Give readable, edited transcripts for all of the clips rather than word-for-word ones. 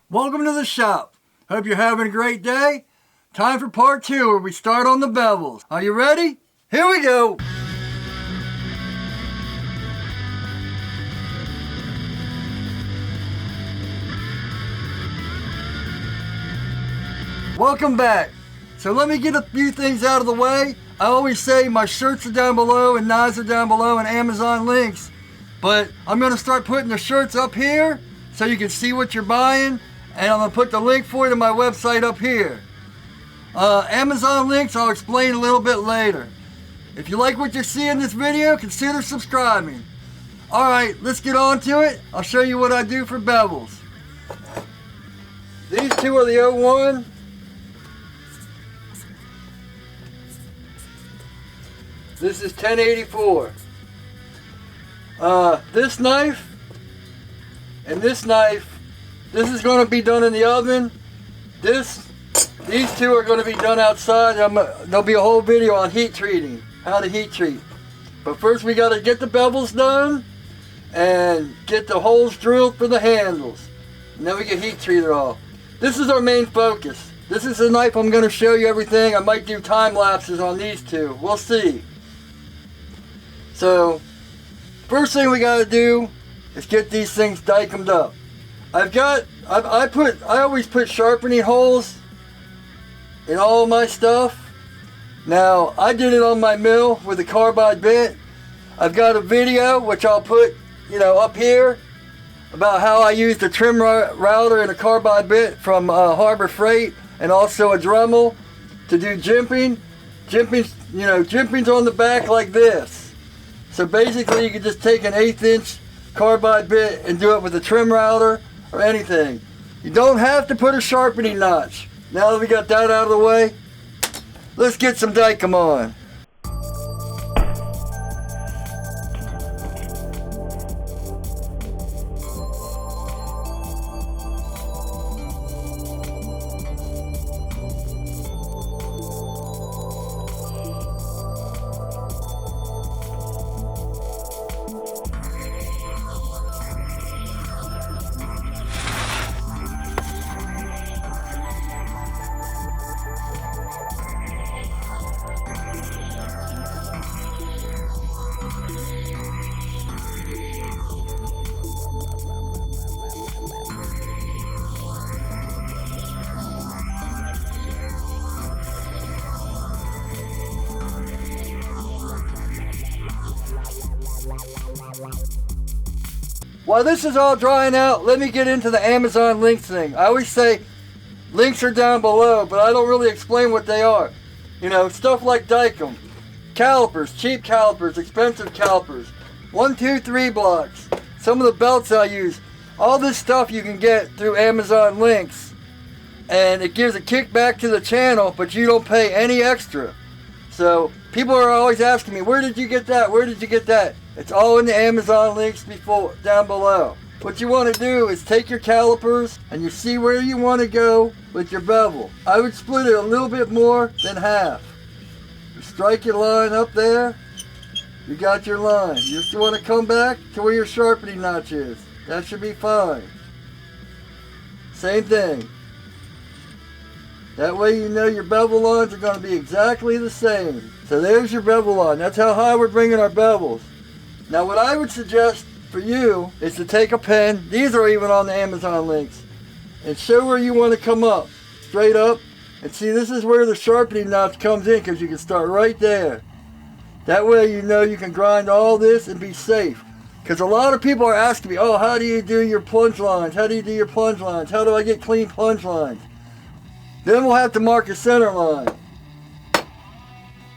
Welcome to the shop. Hope you're having a great day. Time for part 2 where we start on the bevels. Are you ready? Here we go. Welcome back. So let me get a few things out of the way. I always say my shirts are down below and knives are down below and Amazon links. But I'm going to start putting the shirts up here so you can see what you're buying. And I'm going to put the link for you to my website up here. Amazon links I'll explain a little bit later. If you like what you see in this video, consider subscribing. Alright, let's get on to it. I'll show you what I do for bevels. These two are the 01. This is 1084. This knife and this knife, this is going to be done in the oven. These two are going to be done outside. There'll be a whole video on heat treating, how to heat treat. But first we got to get the bevels done and get the holes drilled for the handles. And then we can heat treat it all. This is our main focus. This is the knife I'm going to show you everything. I might do time lapses on these two. We'll see. So, first thing we got to do is get these things dikemed up. I always put sharpening holes in all of my stuff. Now, I did it on my mill with a carbide bit. I've got a video which I'll put, up here about how I used a trim router and a carbide bit from Harbor Freight and also a Dremel to do jimping. Jimping's on the back like this. So basically you can just take an 1/8 inch carbide bit and do it with a trim router or anything. You don't have to put a sharpening notch. Now that we got that out of the way, let's get some dikem on. While this is all drying out, let me get into the Amazon links thing. I always say links are down below, but I don't really explain what they are. Stuff like dikem, calipers, cheap calipers, expensive calipers, 1, 2, 3 blocks, some of the belts I use. All this stuff you can get through Amazon links, and it gives a kickback to the channel, but you don't pay any extra. So people are always asking me, where did you get that? Where did you get that? It's all in the Amazon links down below. What you want to do is take your calipers and you see where you want to go with your bevel. I would split it a little bit more than half. You strike your line up there, you got your line. You just want to come back to where your sharpening notch is. That should be fine. Same thing. That way you know your bevel lines are going to be exactly the same. So there's your bevel line. That's how high we're bringing our bevels. Now what I would suggest for you is to take a pen, these are even on the Amazon links, and show where you want to come up, straight up, and see this is where the sharpening notch comes in because you can start right there. That way you know you can grind all this and be safe. Because a lot of people are asking me, oh, how do you do your plunge lines? How do you do your plunge lines? How do I get clean plunge lines? Then we'll have to mark a center line.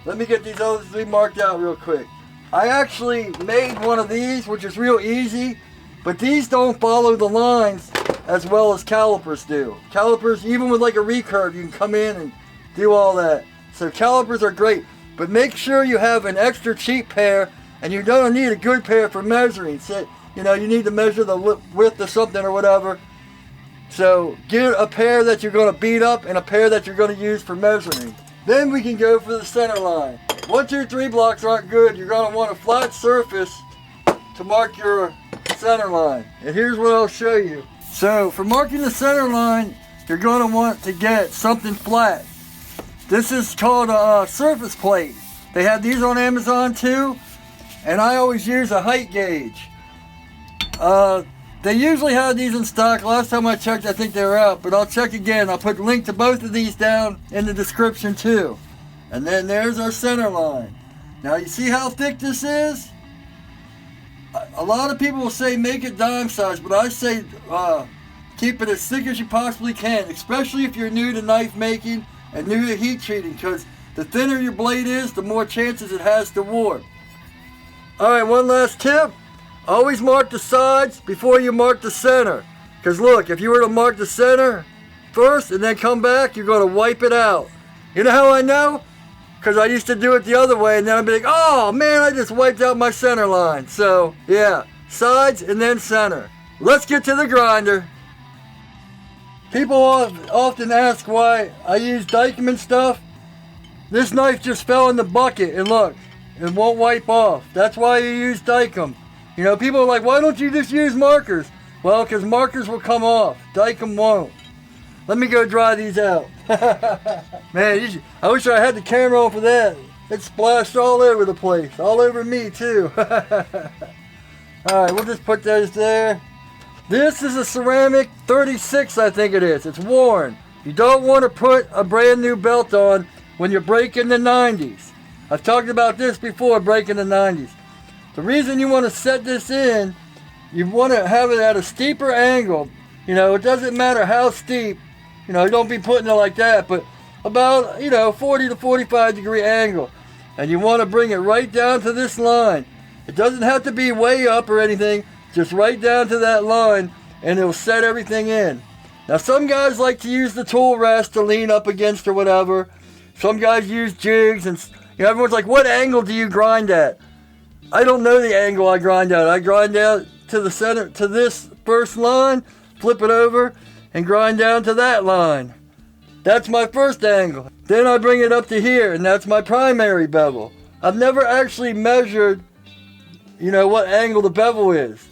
Let me get these other three marked out real quick. I actually made one of these, which is real easy, but these don't follow the lines as well as calipers do. Calipers, even with like a recurve, you can come in and do all that. So calipers are great, but make sure you have an extra cheap pair, and you don't need a good pair for measuring. So, you need to measure the width of something or whatever. So get a pair that you're going to beat up and a pair that you're going to use for measuring. Then we can go for the center line. 1, 2, 3 blocks aren't good. You're going to want a flat surface to mark your center line. And here's what I'll show you. So for marking the center line, you're going to want to get something flat. This is called a surface plate. They have these on Amazon too, and I always use a height gauge. They usually have these in stock. Last time I checked, I think they were out, but I'll check again. I'll put a link to both of these down in the description too. And then there's our center line. Now you see how thick this is? A lot of people will say make it dime size, but I say keep it as thick as you possibly can, especially if you're new to knife making and new to heat treating, because the thinner your blade is, the more chances it has to warp. Alright, one last tip. Always mark the sides before you mark the center. Because look, if you were to mark the center first and then come back, you're going to wipe it out. You know how I know? Because I used to do it the other way and then I'd be like, oh man, I just wiped out my center line. So yeah, sides and then center. Let's get to the grinder. People often ask why I use Dykeman stuff. This knife just fell in the bucket and look, it won't wipe off. That's why you use Dykeman. You know, people are like, why don't you just use markers? Well, because markers will come off. Dykeman won't. Let me go dry these out. Man, I wish I had the camera on for that. It splashed all over the place. All over me, too. Alright, we'll just put those there. This is a ceramic 36, I think it is. It's worn. You don't want to put a brand new belt on when you're breaking the 90s. I've talked about this before, breaking the 90s. The reason you want to set this in, you want to have it at a steeper angle. You know, it doesn't matter how steep. You know, don't be putting it like that, but about, 40 to 45 degree angle. And you want to bring it right down to this line. It doesn't have to be way up or anything, just right down to that line, and it'll set everything in. Now, some guys like to use the tool rest to lean up against or whatever. Some guys use jigs, and everyone's like, what angle do you grind at? I don't know the angle I grind out. I grind out to the center, to this first line, flip it over, and grind down to that line. That's my first angle. Then I bring it up to here, and that's my primary bevel. I've never actually measured, what angle the bevel is.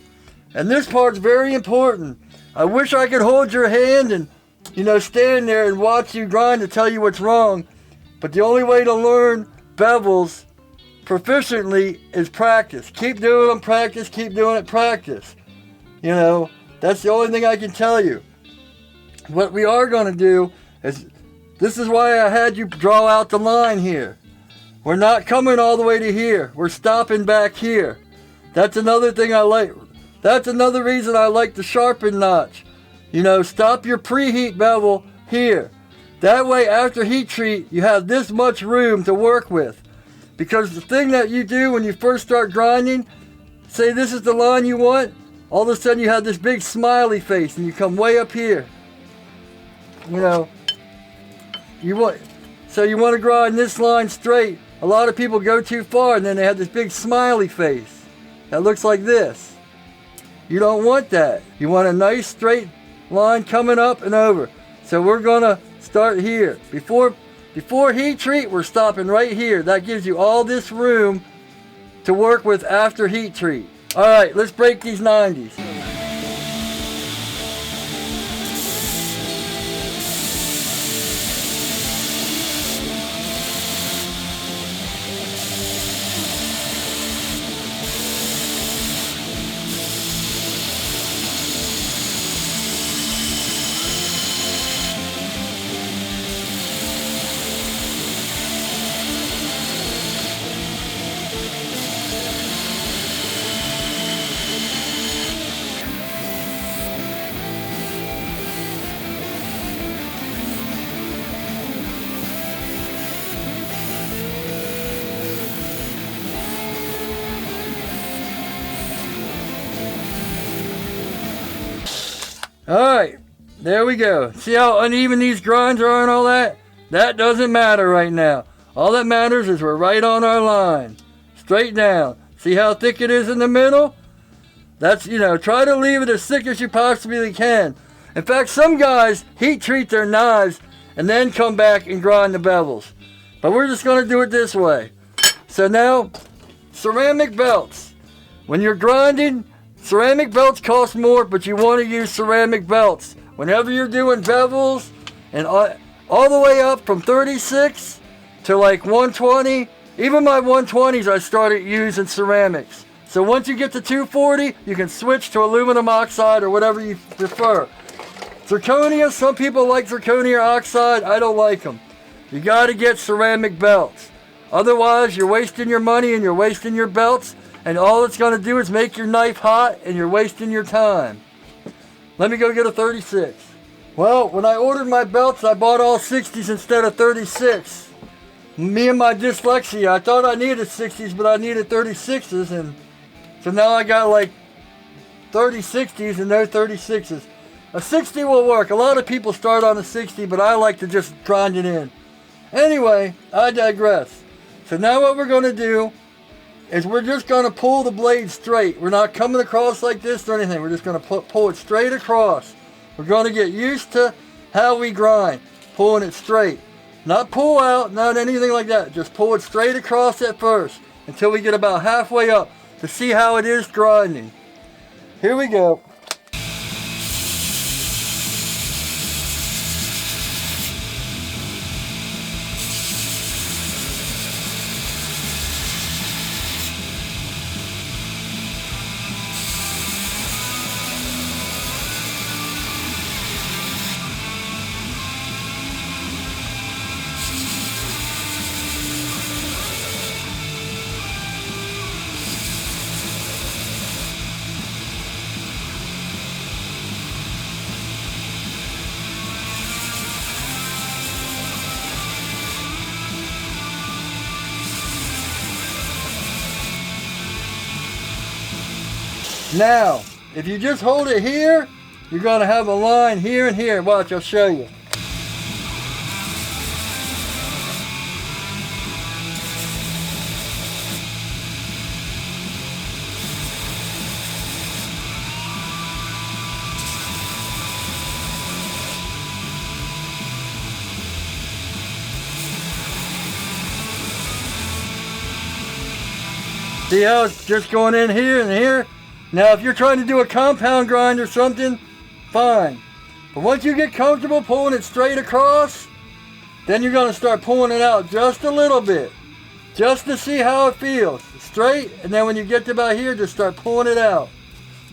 And this part's very important. I wish I could hold your hand and, stand there and watch you grind to tell you what's wrong. But the only way to learn bevels proficiently is practice. Keep doing them, practice, keep doing it, practice. That's the only thing I can tell you. What we are going to do is, this is why I had you draw out the line here. We're not coming all the way to here. We're stopping back here. That's another thing I like. That's another reason I like the sharpen notch. Stop your preheat bevel here. That way, after heat treat, you have this much room to work with. Because the thing that you do when you first start grinding, say this is the line you want, all of a sudden you have this big smiley face and you come way up here. You want to grind this line straight. A lot of people go too far and then they have this big smiley face that looks like this. You don't want that. You want a nice straight line coming up and over. So we're gonna start here. Before heat treat, we're stopping right here. That gives you all this room to work with after heat treat. All right, let's break these 90s. Alright, there we go. See how uneven these grinds are and all that? That doesn't matter right now. All that matters is we're right on our line. Straight down. See how thick it is in the middle? That's, try to leave it as thick as you possibly can. In fact, some guys heat treat their knives and then come back and grind the bevels. But we're just going to do it this way. So now, ceramic belts. When you're grinding, Ceramic belts cost more, but you want to use ceramic belts. Whenever you're doing bevels, and all the way up from 36 to like 120, even my 120s I started using ceramics. So once you get to 240, you can switch to aluminum oxide or whatever you prefer. Zirconia, some people like zirconia oxide, I don't like them. You got to get ceramic belts. Otherwise, you're wasting your money and you're wasting your belts, and all it's going to do is make your knife hot and you're wasting your time. Let me go get a 36. Well, when I ordered my belts, I bought all 60s instead of 36. Me and my dyslexia, I thought I needed 60s, but I needed 36s, and so now I got like 30-60s and no 36s. A 60 will work. A lot of people start on a 60, but I like to just grind it in. Anyway, I digress. So now what we're going to do is we're just going to pull the blade straight. We're not coming across like this or anything. We're just going to pull it straight across. We're going to get used to how we grind, pulling it straight. Not pull out, not anything like that. Just pull it straight across at first until we get about halfway up to see how it is grinding. Here we go. Now, if you just hold it here, you're going to have a line here and here. Watch, I'll show you. See how it's just going in here and here? Now, if you're trying to do a compound grind or something, fine. But once you get comfortable pulling it straight across, then you're going to start pulling it out just a little bit, just to see how it feels. Straight, and then when you get to about here, just start pulling it out.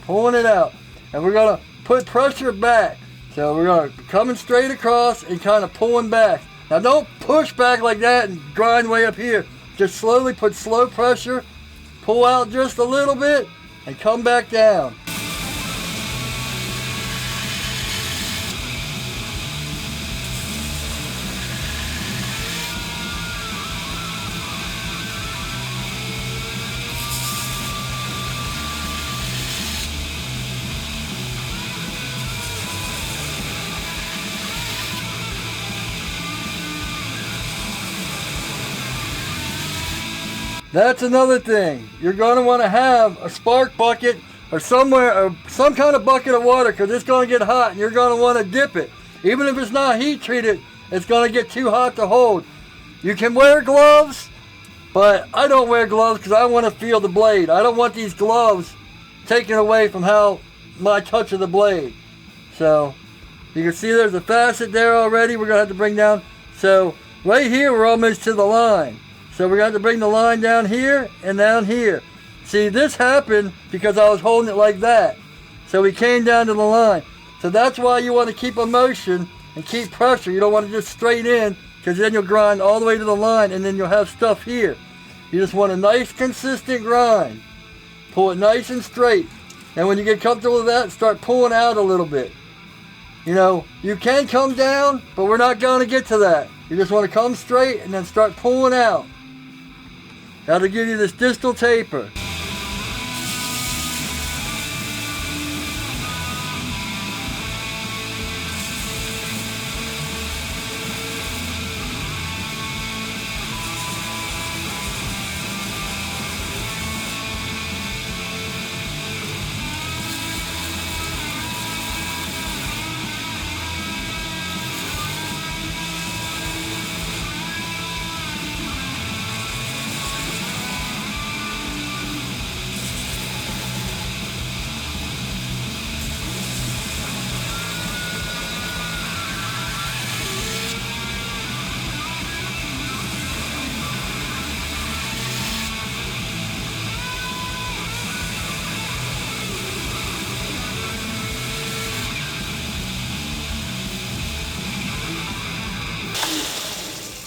Pulling it out. And we're going to put pressure back. So we're going to be coming straight across and kind of pulling back. Now, don't push back like that and grind way up here. Just slowly put slow pressure, pull out just a little bit, and come back down. That's another thing. You're going to want to have a spark bucket or somewhere, or some kind of bucket of water, because it's going to get hot and you're going to want to dip it. Even if it's not heat treated, it's going to get too hot to hold. You can wear gloves, but I don't wear gloves because I want to feel the blade. I don't want these gloves taken away from how my touch of the blade. So you can see there's a facet there already we're going to have to bring down. So right here we're almost to the line. So we're going to have to bring the line down here and down here. See, this happened because I was holding it like that. So we came down to the line. So that's why you want to keep a motion and keep pressure. You don't want to just straight in, because then you'll grind all the way to the line and then you'll have stuff here. You just want a nice consistent grind. Pull it nice and straight. And when you get comfortable with that, start pulling out a little bit. You know, you can come down, but we're not going to get to that. You just want to come straight and then start pulling out. That'll give you this distal taper.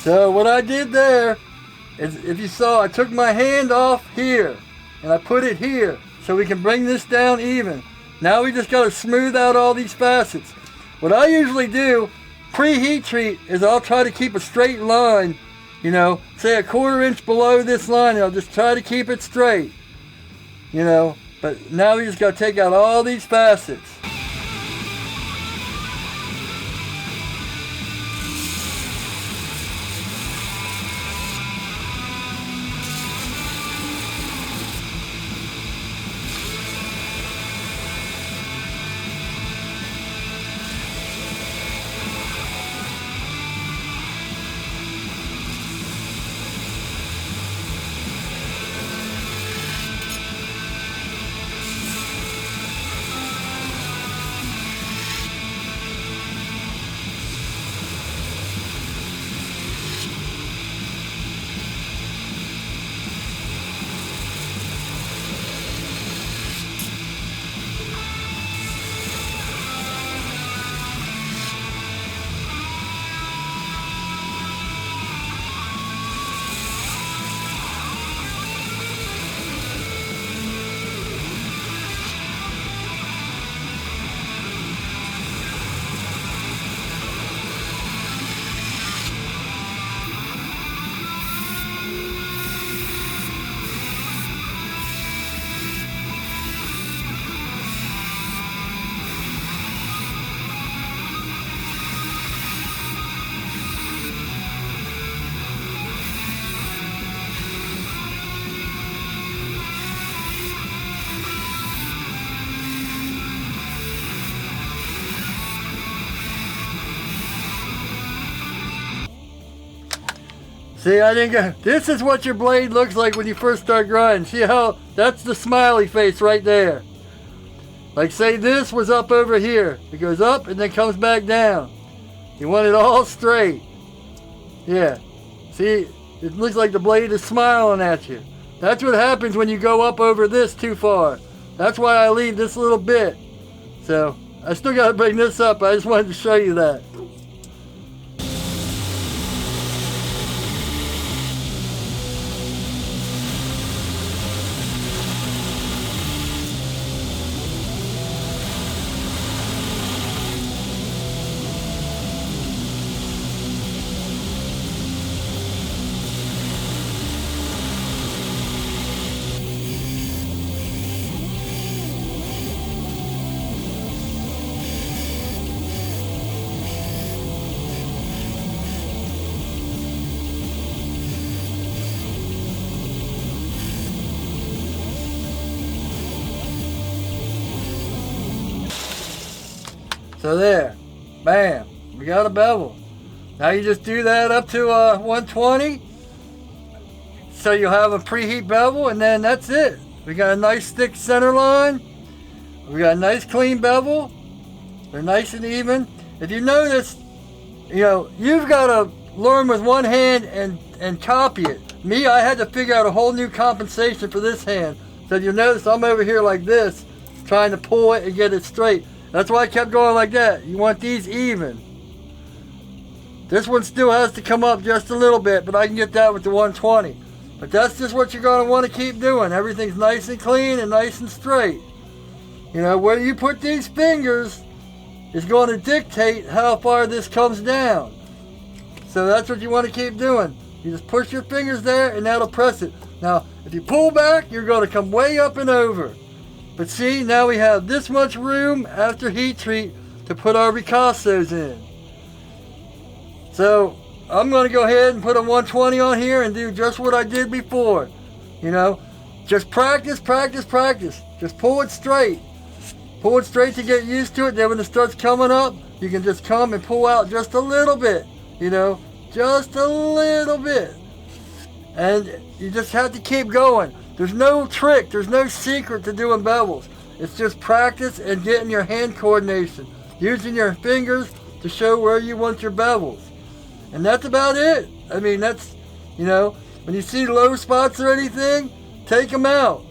So what I did there is, if you saw, I took my hand off here and I put it here so we can bring this down even. Now we just got to smooth out all these facets. What I usually do pre-heat treat is I'll try to keep a straight line, you know, say a 1/4 inch below this line, and I'll just try to keep it straight, you know. But now we just got to take out all these facets. See, I didn't go. This is what your blade looks like when you first start grinding. See how, that's the smiley face right there. Like say this was up over here. It goes up and then comes back down. You want it all straight. Yeah. See, it looks like the blade is smiling at you. That's what happens when you go up over this too far. That's why I leave this little bit. So, I still got to bring this up. I just wanted to show you that. So there, bam, we got a bevel. Now you just do that up to 120. So you'll have a preheat bevel, and then that's it. We got a nice thick center line. We got a nice clean bevel. They're nice and even. If you notice, you know, you've got to learn with one hand and copy it. Me, I had to figure out a whole new compensation for this hand. So you'll notice I'm over here like this, trying to pull it and get it straight. That's why I kept going like that. You want these even. This one still has to come up just a little bit, but I can get that with the 120. But that's just what you're going to want to keep doing. Everything's nice and clean and nice and straight. You know, where you put these fingers is going to dictate how far this comes down. So that's what you want to keep doing. You just push your fingers there and that'll press it. Now, if you pull back, you're going to come way up and over. But see, now we have this much room after heat treat to put our ricassos in. So I'm going to go ahead and put a 120 on here and do just what I did before. You know, just practice, practice, practice. Just pull it straight. Pull it straight to get used to it. Then when it starts coming up, you can just come and pull out just a little bit. You know, just a little bit. And you just have to keep going. There's no trick, there's no secret to doing bevels. It's just practice and getting your hand coordination. Using your fingers to show where you want your bevels. And that's about it. I mean, that's, you know, when you see low spots or anything, take them out.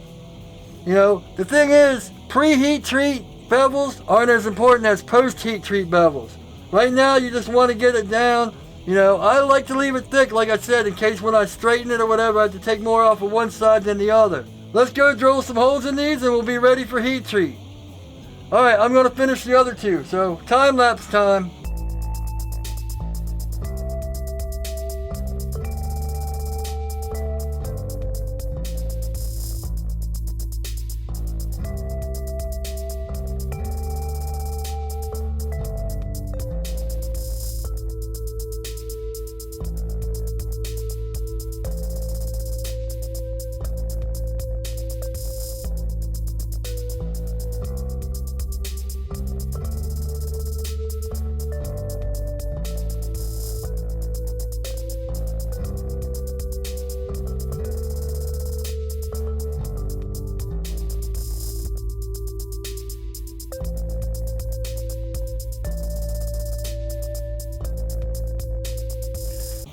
You know, the thing is, pre-heat treat bevels aren't as important as post-heat treat bevels. Right now, you just want to get it down You know, I like to leave it thick, like I said, in case when I straighten it or whatever, I have to take more off of one side than the other. Let's go drill some holes in these and we'll be ready for heat treat. Alright, I'm going to finish the other two, so time-lapse time.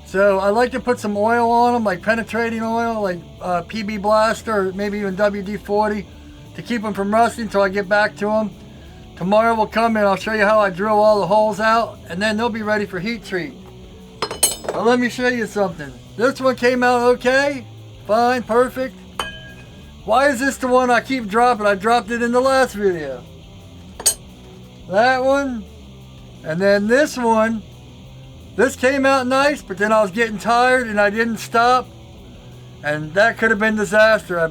So I like to put some oil on them, like penetrating oil, like PB Blaster, or maybe even WD-40, to keep them from rusting until I get back to them. Tomorrow we'll come in, I'll show you how I drill all the holes out, and then they'll be ready for heat treat. Now let me show you something. This one came out okay, fine, perfect. Why is this the one I keep dropping? I dropped it in the last video. That one, and then this one. This came out nice, but then I was getting tired and I didn't stop. And that could have been disaster. I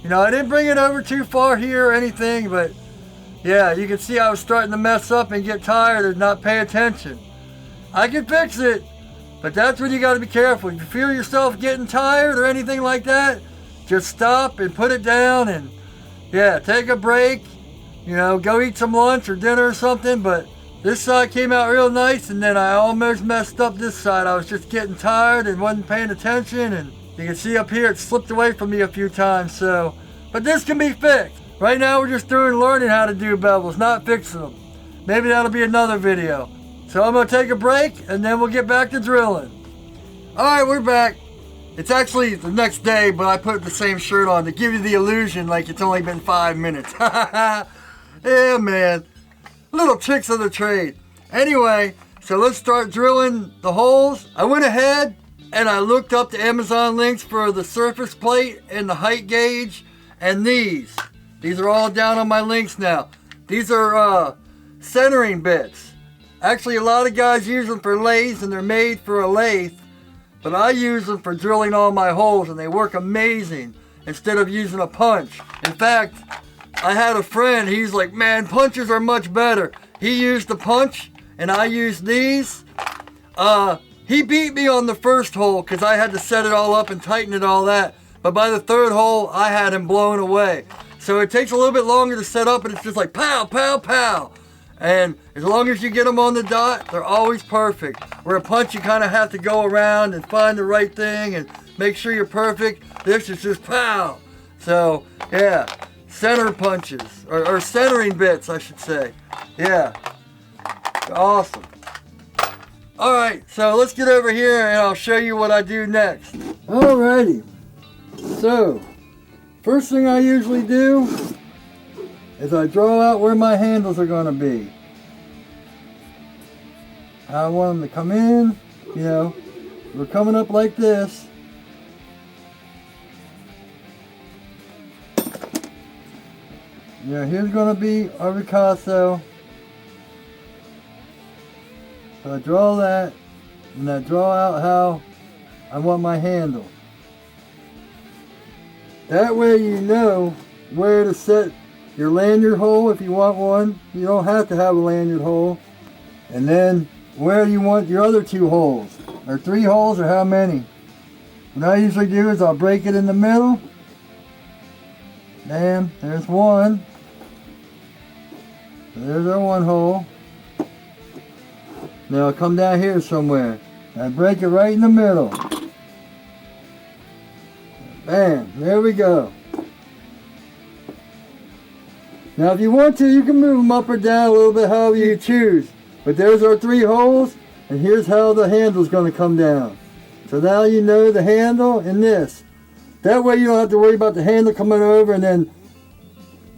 didn't bring it over too far here or anything, but yeah, you can see I was starting to mess up and get tired and not pay attention. I can fix it, but that's when you got to be careful. If you feel yourself getting tired or anything like that, just stop and put it down and yeah, take a break. Go eat some lunch or dinner or something, but this side came out real nice, and then I almost messed up this side. I was just getting tired and wasn't paying attention, and you can see up here it slipped away from me a few times, but this can be fixed. Right now we're just learning how to do bevels, not fixing them. Maybe that'll be another video. So I'm going to take a break, and then we'll get back to drilling. Alright, we're back. It's actually the next day, but I put the same shirt on to give you the illusion like it's only been 5 minutes. Yeah, man. Little tricks of the trade. Anyway, so let's start drilling the holes. I went ahead and I looked up the Amazon links for the surface plate and the height gauge and these. These are all down on my links now. These are centering bits. Actually, a lot of guys use them for lathes and they're made for a lathe, but I use them for drilling all my holes and they work amazing instead of using a punch. In fact, I had a friend, he's like, man, punches are much better. He used the punch, and I used these. He beat me on the first hole, because I had to set it all up and tighten it all that. But by the third hole, I had him blown away. So it takes a little bit longer to set up, and it's just like pow, pow, pow. And as long as you get them on the dot, they're always perfect. Where a punch, you kind of have to go around and find the right thing and make sure you're perfect. This is just pow. So, yeah. Center punches, or centering bits, I should say. Yeah, awesome. Alright, so let's get over here and I'll show you what I do next. Alrighty, so first thing I usually do is I draw out where my handles are going to be. I want them to come in, we're coming up like this. Yeah, here's going to be our ricasso. So I draw that, and I draw out how I want my handle. That way you know where to set your lanyard hole if you want one. You don't have to have a lanyard hole. And then where you want your other 2 holes, or 3 holes, or how many. What I usually do is I'll break it in the middle. Bam, there's one. There's our 1 hole. Now I'll come down here somewhere. I break it right in the middle. Bam, there we go. Now if you want to, you can move them up or down a little bit, however you choose. But there's our 3 holes, and here's how the handle's going to come down. So now you know the handle and this. That way you don't have to worry about the handle coming over and then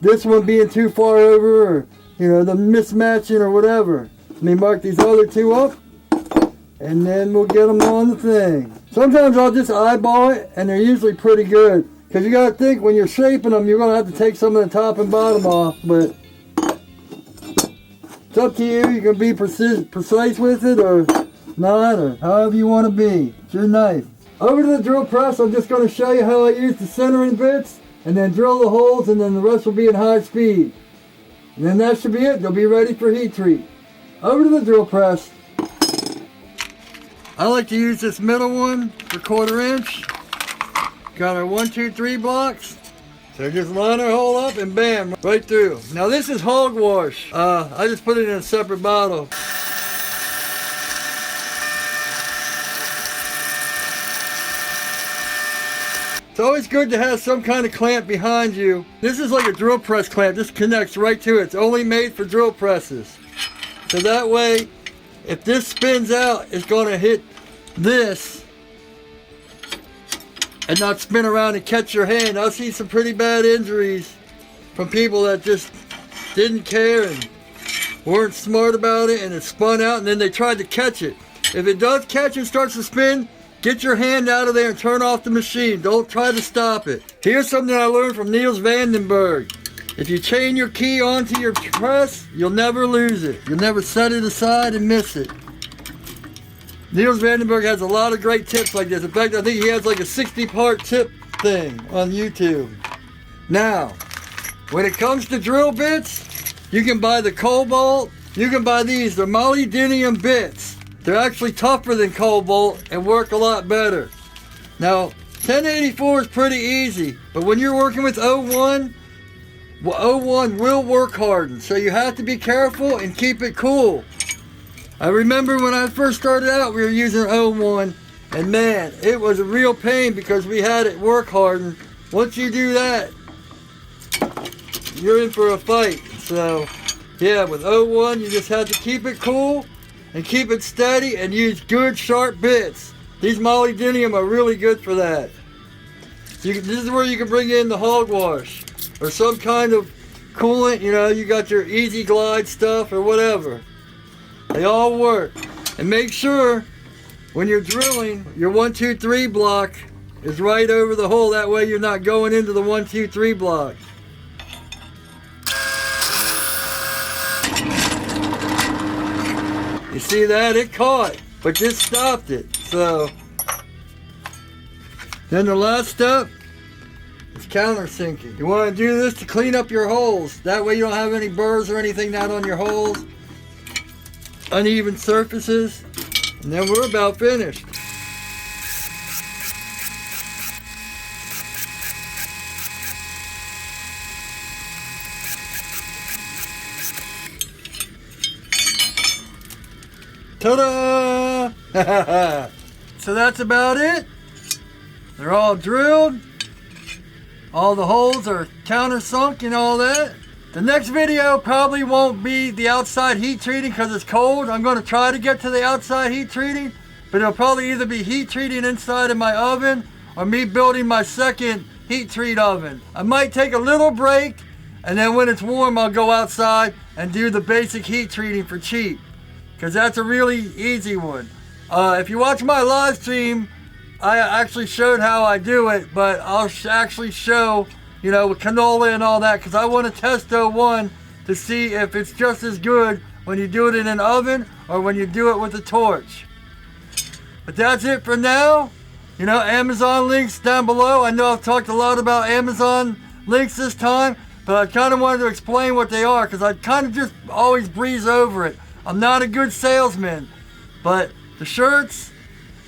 this one being too far over, or the mismatching or whatever. Let me mark these other 2 up. and then we'll get them on the thing. Sometimes I'll just eyeball it, and they're usually pretty good. Because you got to think, when you're shaping them, you're going to have to take some of the top and bottom off, but it's up to you. You can be precise with it or not, or however you want to be. It's your knife. Over to the drill press, I'm just going to show you how I use the centering bits, and then drill the holes, and then the rest will be in high speed. And then that should be it. They'll be ready for heat treat. Over to the drill press. I like to use this middle one for 1/4 inch. Got our 1, 2, 3 blocks. So just line our hole up and bam, right through. Now this is hogwash. I just put it in a separate bottle. It's always good to have some kind of clamp behind you. This is like a drill press clamp. This connects right to it. It's only made for drill presses. So that way, if this spins out, it's going to hit this and not spin around and catch your hand. I've seen some pretty bad injuries from people that just didn't care and weren't smart about it, and it spun out and then they tried to catch it. If it does catch and starts to spin, get your hand out of there and turn off the machine. Don't try to stop it. Here's something I learned from Niels Vandenberg. If you chain your key onto your press, you'll never lose it. You'll never set it aside and miss it. Niels Vandenberg has a lot of great tips like this. In fact, I think he has like a 60-part tip thing on YouTube. Now, when it comes to drill bits, you can buy the Cobalt. You can buy these. They're molybdenum bits. They're actually tougher than Cobalt and work a lot better. Now, 1084 is pretty easy, but when you're working with 01, well, 01 will work hardened, so you have to be careful and keep it cool. I remember when I first started out, we were using 01, and man, it was a real pain because we had it work hardened. Once you do that, you're in for a fight. So, yeah, with 01, you just have to keep it cool and keep it steady and use good sharp bits. These molybdenum are really good for that. This is where you can bring in the hogwash or some kind of coolant. You know, you got your Easy Glide stuff or whatever. They all work. And make sure when you're drilling, your 1, 2, 3 block is right over the hole. That way you're not going into the 1, 2, 3 block. You see that? It caught, but just stopped it. So, then the last step is countersinking. You want to do this to clean up your holes. That way you don't have any burrs or anything down on your holes. Uneven surfaces. And then we're about finished. Ta-da! So that's about it. They're all drilled. All the holes are countersunk and all that. The next video probably won't be the outside heat treating because it's cold. I'm going to try to get to the outside heat treating, but it'll probably either be heat treating inside of my oven or me building my second heat treat oven. I might take a little break, and then when it's warm I'll go outside and do the basic heat treating for cheap, because that's a really easy one. If you watch my live stream, I actually showed how I do it, but I'll actually show, you know, with canola and all that, because I want to test 01 to see if it's just as good when you do it in an oven or when you do it with a torch. But that's it for now. You know, Amazon links down below. I know I've talked a lot about Amazon links this time, but I kind of wanted to explain what they are because I kind of just always breeze over it. I'm not a good salesman, but the shirts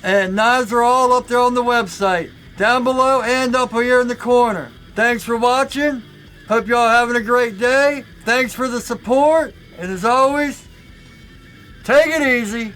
and knives are all up there on the website, down below and up here in the corner. Thanks for watching. Hope y'all having a great day. Thanks for the support. And as always, take it easy.